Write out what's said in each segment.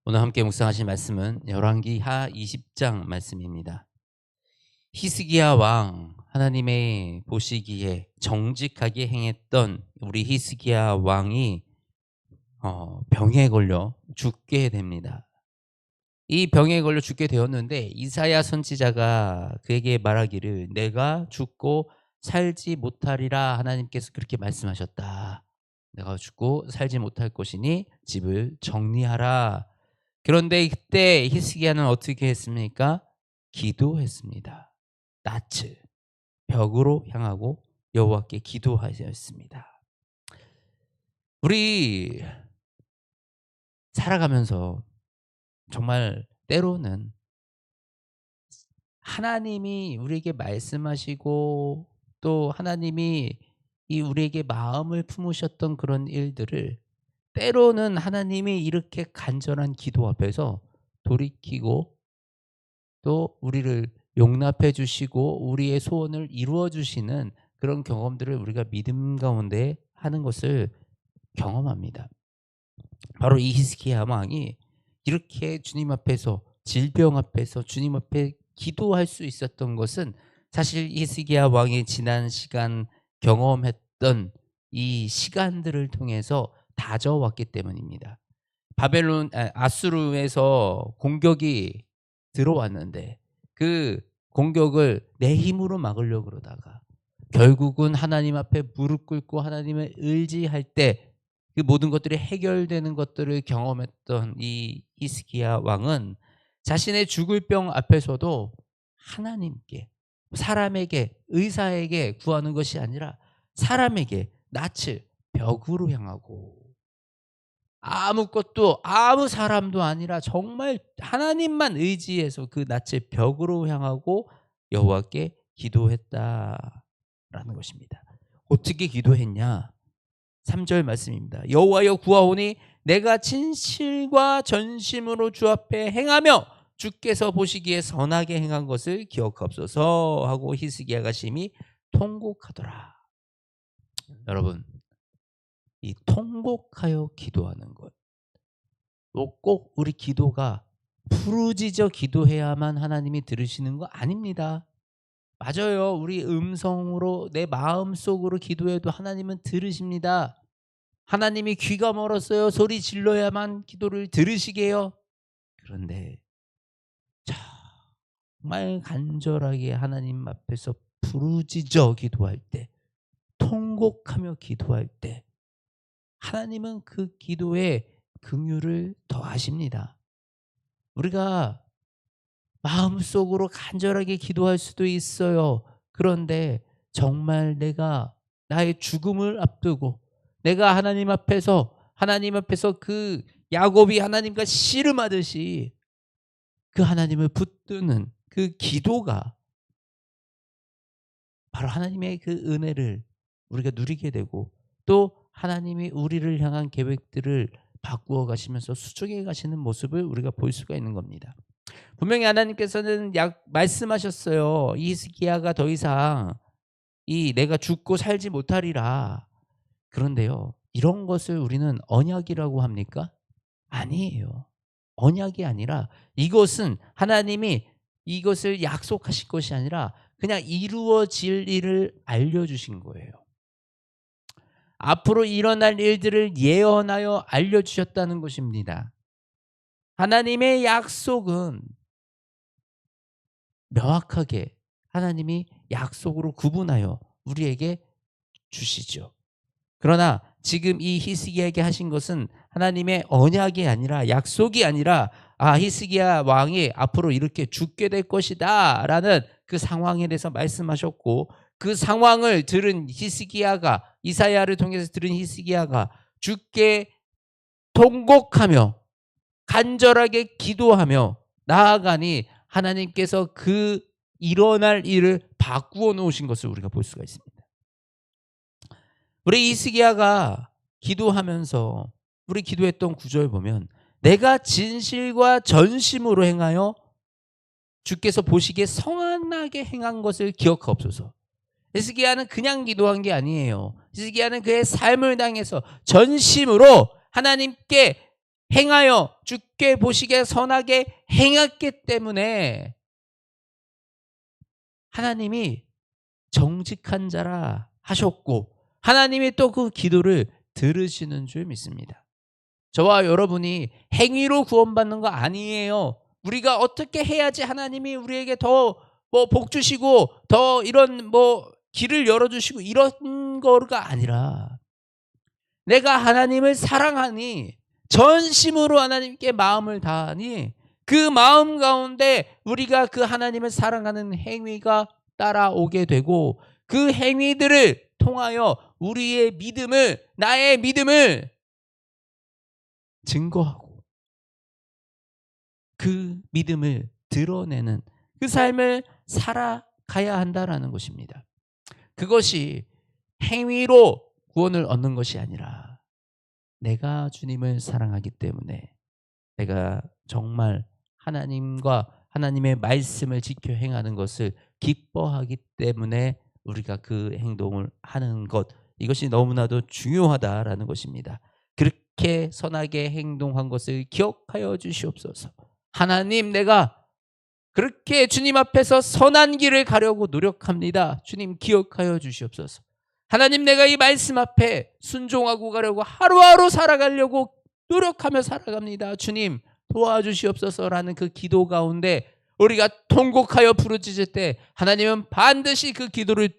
오늘 함께 묵상하실 말씀은 열왕기하 20장 말씀입니다. 히스기야 왕, 하나님의 보시기에 정직하게 행했던 우리 히스기야 왕이 병에 걸려 죽게 됩니다. 이 병에 걸려 죽게 되었는데 이사야 선지자가 그에게 말하기를 내가 죽고 살지 못하리라, 하나님께서 그렇게 말씀하셨다. 내가 죽고 살지 못할 것이니 집을 정리하라. 그런데 그때 히스기야는 어떻게 했습니까? 기도했습니다. 낯을 벽으로 향하고 여호와께 기도하였습니다. 우리 살아가면서 정말 때로는 하나님이 우리에게 말씀하시고 또 하나님이 이 우리에게 마음을 품으셨던 그런 일들을 때로는 하나님이 이렇게 간절한 기도 앞에서 돌이키고 또 우리를 용납해 주시고 우리의 소원을 이루어 주시는 그런 경험들을 우리가 믿음 가운데 하는 것을 경험합니다. 바로 이 히스기야 왕이 이렇게 주님 앞에서 질병 앞에서 주님 앞에 기도할 수 있었던 것은 사실 히스기야 왕이 지난 시간 경험했던 이 시간들을 통해서 다져왔기 때문입니다. 아수르에서 공격이 들어왔는데 그 공격을 내 힘으로 막으려고 그러다가 결국은 하나님 앞에 무릎 꿇고 하나님을 의지할 때 그 모든 것들이 해결되는 것들을 경험했던 이 히스기야 왕은 자신의 죽을 병 앞에서도 하나님께, 사람에게, 의사에게 구하는 것이 아니라 사람에게 낯을 벽으로 향하고 아무것도 아무 사람도 아니라 정말 하나님만 의지해서 그 낯을 벽으로 향하고 여호와께 기도했다라는 것입니다. 어떻게 기도했냐? 3절 말씀입니다. 여호와여 구하오니 내가 진실과 전심으로 주 앞에 행하며 주께서 보시기에 선하게 행한 것을 기억하옵소서 하고 히스기야가 심히 통곡하더라. 여러분, 이 통곡하여 기도하는 것, 꼭 우리 기도가 부르짖어 기도해야만 하나님이 들으시는 거 아닙니다. 맞아요. 우리 음성으로 내 마음속으로 기도해도 하나님은 들으십니다. 하나님이 귀가 멀었어요. 소리 질러야만 기도를 들으시게요. 그런데 정말 간절하게 하나님 앞에서 부르짖어 기도할 때, 통곡하며 기도할 때 하나님은 그 기도에 긍휼을 더하십니다. 우리가 마음속으로 간절하게 기도할 수도 있어요. 그런데 정말 내가 나의 죽음을 앞두고 내가 하나님 앞에서 그 야곱이 하나님과 씨름하듯이 그 하나님을 붙드는 그 기도가 바로 하나님의 그 은혜를 우리가 누리게 되고 또 하나님이 우리를 향한 계획들을 바꾸어 가시면서 수정해 가시는 모습을 우리가 볼 수가 있는 겁니다. 분명히 하나님께서는 말씀하셨어요. 히스기야가 더 이상 내가 죽고 살지 못하리라. 그런데요, 이런 것을 우리는 언약이라고 합니까? 아니에요. 언약이 아니라 이것은 하나님이 이것을 약속하신 것이 아니라 그냥 이루어질 일을 알려주신 거예요. 앞으로 일어날 일들을 예언하여 알려주셨다는 것입니다. 하나님의 약속은 명확하게 하나님이 약속으로 구분하여 우리에게 주시죠. 그러나 지금 이 히스기야에게 하신 것은 하나님의 언약이 아니라 약속이 아니라 히스기야 왕이 앞으로 이렇게 죽게 될 것이다 라는 그 상황에 대해서 말씀하셨고, 그 상황을 들은 히스기야가, 이사야를 통해서 들은 히스기야가 주께 통곡하며 간절하게 기도하며 나아가니 하나님께서 그 일어날 일을 바꾸어 놓으신 것을 우리가 볼 수가 있습니다. 우리 히스기야가 기도하면서 우리 기도했던 구절 보면 내가 진실과 전심으로 행하여 주께서 보시기에 성안하게 행한 것을 기억하옵소서. 히스기야는 그냥 기도한 게 아니에요. 히스기야는 그의 삶을 당해서 전심으로 하나님께 행하여 주께 보시기에 선하게 행했기 때문에 하나님이 정직한 자라 하셨고 하나님이 또 그 기도를 들으시는 줄 믿습니다. 저와 여러분이 행위로 구원받는 거 아니에요. 우리가 어떻게 해야지 하나님이 우리에게 더 복 주시고 더 이런 길을 열어 주시고 이런 거가 아니라 내가 하나님을 사랑하니 전심으로 하나님께 마음을 다하니 그 마음 가운데 우리가 그 하나님을 사랑하는 행위가 따라오게 되고 그 행위들을 통하여 우리의 믿음을 나의 믿음을 증거하고 그 믿음을 드러내는 그 삶을 살아가야 한다라는 것입니다. 그것이 행위로 구원을 얻는 것이 아니라 내가 주님을 사랑하기 때문에 내가 정말 하나님과 하나님의 말씀을 지켜 행하는 것을 기뻐하기 때문에 우리가 그 행동을 하는 것 이것이 너무나도 중요하다라는 것입니다. 그렇게 선하게 행동한 것을 기억하여 주시옵소서. 하나님 내가 그렇게 주님 앞에서 선한 길을 가려고 노력합니다. 주님 기억하여 주시옵소서. 하나님 내가 이 말씀 앞에 순종하고 가려고 하루하루 살아가려고 노력하며 살아갑니다. 주님 도와주시옵소서라는 그 기도 가운데 우리가 통곡하여 부르짖을 때 하나님은 반드시 그 기도를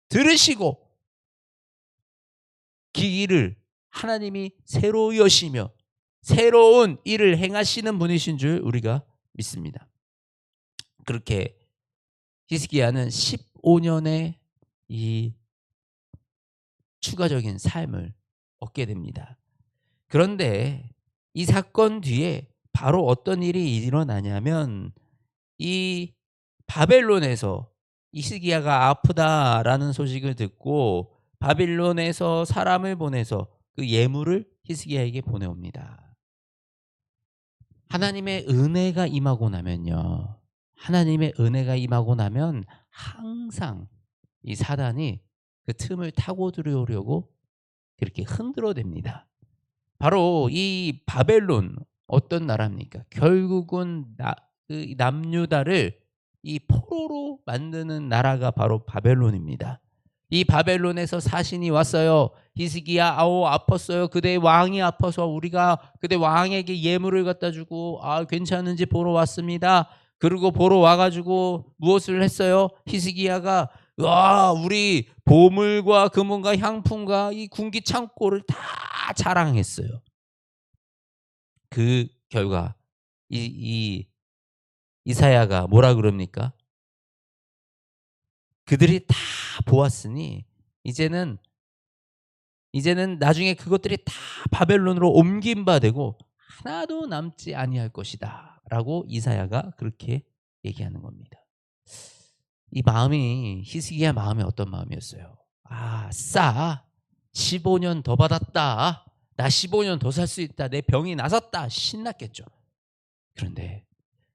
들으시고 길을 하나님이 새로 여시며 새로운 일을 행하시는 분이신 줄 우리가 믿습니다. 그렇게 히스기야는 15년의 이 추가적인 삶을 얻게 됩니다. 그런데 이 사건 뒤에 바로 어떤 일이 일어나냐면 이 바벨론에서 히스기야가 아프다라는 소식을 듣고 바빌론에서 사람을 보내서 그 예물을 히스기야에게 보내옵니다. 하나님의 은혜가 임하고 나면요. 하나님의 은혜가 임하고 나면 항상 이 사단이 그 틈을 타고 들어오려고 그렇게 흔들어댑니다. 바로 이 바벨론 어떤 나라입니까? 결국은 그 남유다를 이 포로로 만드는 나라가 바로 바벨론입니다. 이 바벨론에서 사신이 왔어요. 히스기야 아팠어요. 그대 왕이 아파서 우리가 그대 왕에게 예물을 갖다 주고 괜찮은지 보러 왔습니다. 그리고 보러 와가지고 무엇을 했어요? 히스기야가 우리 보물과 금은과 향품과 이 군기 창고를 다 자랑했어요. 그 결과 이사야가 뭐라 그럽니까? 그들이 다 보았으니 이제는 나중에 그것들이 다 바벨론으로 옮긴 바 되고 하나도 남지 아니할 것이다 라고 이사야가 그렇게 얘기하는 겁니다. 이 마음이 히스기야 마음이 어떤 마음이었어요? 15년 더 받았다. 나 15년 더 살 수 있다. 내 병이 나섰다. 신났겠죠. 그런데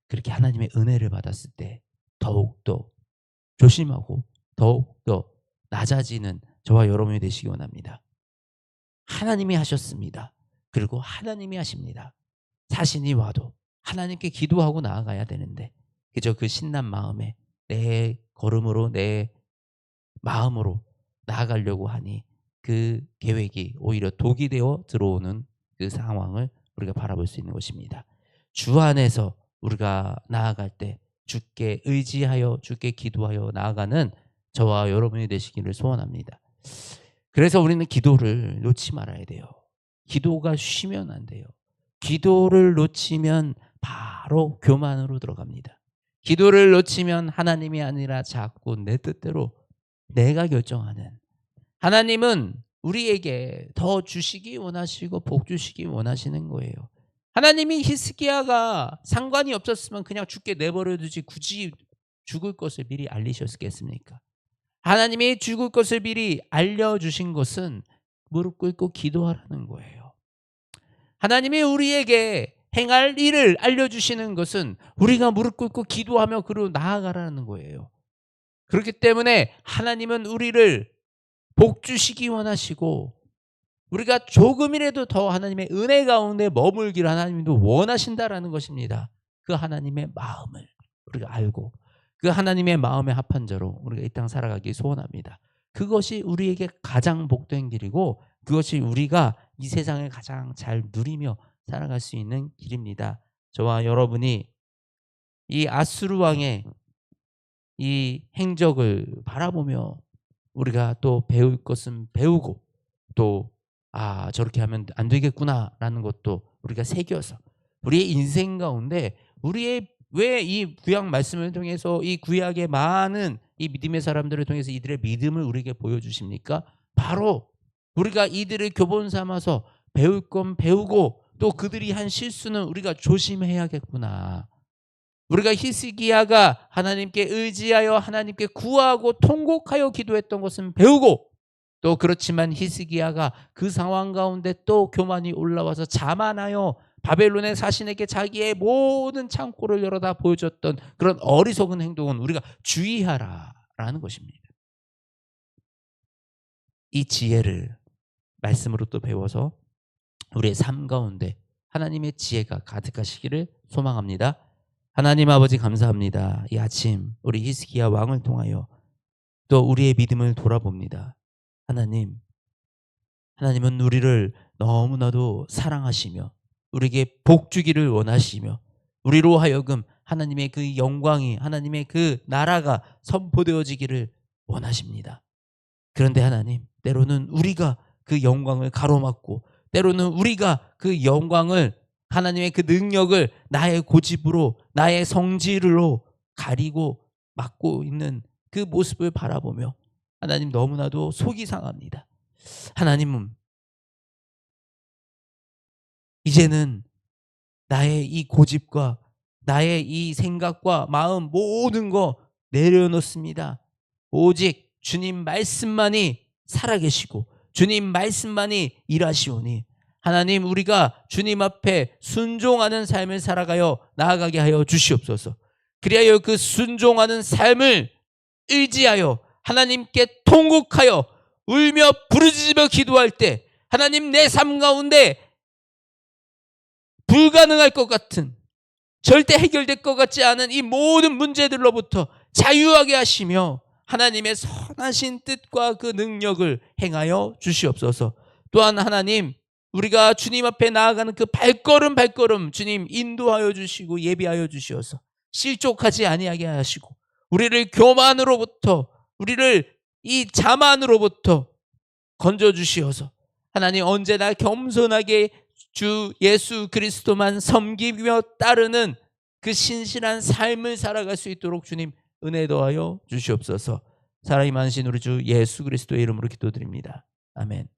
그렇게 하나님의 은혜를 받았을 때 더욱더 조심하고 더욱더 낮아지는 저와 여러분이 되시기 원합니다. 하나님이 하셨습니다. 그리고 하나님이 하십니다. 자신이 와도 하나님께 기도하고 나아가야 되는데 그저 그 신난 마음에 내 걸음으로 내 마음으로 나아가려고 하니 그 계획이 오히려 독이 되어 들어오는 그 상황을 우리가 바라볼 수 있는 것입니다. 주 안에서 우리가 나아갈 때 주께 의지하여 주께 기도하여 나아가는 저와 여러분이 되시기를 소원합니다. 그래서 우리는 기도를 놓지 말아야 돼요. 기도가 쉬면 안 돼요. 기도를 놓치면 바로 교만으로 들어갑니다. 기도를 놓치면 하나님이 아니라 자꾸 내 뜻대로 내가 결정하는 하나님은 우리에게 더 주시기 원하시고 복 주시기 원하시는 거예요. 하나님이 히스기야가 상관이 없었으면 그냥 죽게 내버려 두지 굳이 죽을 것을 미리 알리셨겠습니까? 하나님이 죽을 것을 미리 알려주신 것은 무릎 꿇고 기도하라는 거예요. 하나님이 우리에게 행할 일을 알려주시는 것은 우리가 무릎 꿇고 기도하며 그로 나아가라는 거예요. 그렇기 때문에 하나님은 우리를 복 주시기 원하시고 우리가 조금이라도 더 하나님의 은혜 가운데 머물기를 하나님도 원하신다라는 것입니다. 그 하나님의 마음을 우리가 알고 그 하나님의 마음에 합한 자로 우리가 이 땅 살아가기 소원합니다. 그것이 우리에게 가장 복된 길이고 그것이 우리가 이 세상을 가장 잘 누리며 살아갈 수 있는 길입니다. 저와 여러분이 이 아수르 왕의 이 행적을 바라보며 우리가 또 배울 것은 배우고 또 저렇게 하면 안 되겠구나라는 것도 우리가 새겨서 우리의 인생 가운데 우리의 왜 이 구약 말씀을 통해서 이 구약의 많은 이 믿음의 사람들을 통해서 이들의 믿음을 우리에게 보여주십니까? 바로 우리가 이들을 교본 삼아서 배울 건 배우고 또 그들이 한 실수는 우리가 조심해야겠구나. 우리가 히스기야가 하나님께 의지하여 하나님께 구하고 통곡하여 기도했던 것은 배우고 또 그렇지만 히스기야가 그 상황 가운데 또 교만이 올라와서 자만하여 바벨론의 사신에게 자기의 모든 창고를 열어다 보여줬던 그런 어리석은 행동은 우리가 주의하라라는 것입니다. 이 지혜를 말씀으로 또 배워서 우리의 삶 가운데 하나님의 지혜가 가득하시기를 소망합니다. 하나님 아버지 감사합니다. 이 아침 우리 히스기야 왕을 통하여 또 우리의 믿음을 돌아봅니다. 하나님은 우리를 너무나도 사랑하시며 우리에게 복 주기를 원하시며 우리로 하여금 하나님의 그 영광이 하나님의 그 나라가 선포되어지기를 원하십니다. 그런데 하나님 때로는 우리가 그 영광을 가로막고 때로는 우리가 그 영광을 하나님의 그 능력을 나의 고집으로 나의 성질로 가리고 막고 있는 그 모습을 바라보며 하나님 너무나도 속이 상합니다. 하나님은 이제는 나의 이 고집과 나의 이 생각과 마음 모든 거 내려놓습니다. 오직 주님 말씀만이 살아계시고 주님 말씀만이 일하시오니 하나님 우리가 주님 앞에 순종하는 삶을 살아가여 나아가게 하여 주시옵소서. 그리하여 그 순종하는 삶을 의지하여 하나님께 통곡하여 울며 부르짖으며 기도할 때 하나님 내 삶 가운데 불가능할 것 같은 절대 해결될 것 같지 않은 이 모든 문제들로부터 자유하게 하시며 하나님의 선하신 뜻과 그 능력을 행하여 주시옵소서. 또한 하나님 우리가 주님 앞에 나아가는 그 발걸음 주님 인도하여 주시고 예비하여 주시어서 실족하지 아니하게 하시고 우리를 교만으로부터 우리를 이 자만으로부터 건져 주시어서 하나님 언제나 겸손하게 주 예수 그리스도만 섬기며 따르는 그 신실한 삶을 살아갈 수 있도록 주님 은혜 더하여 주시옵소서. 사랑이 많으신 우리 주 예수 그리스도의 이름으로 기도드립니다. 아멘.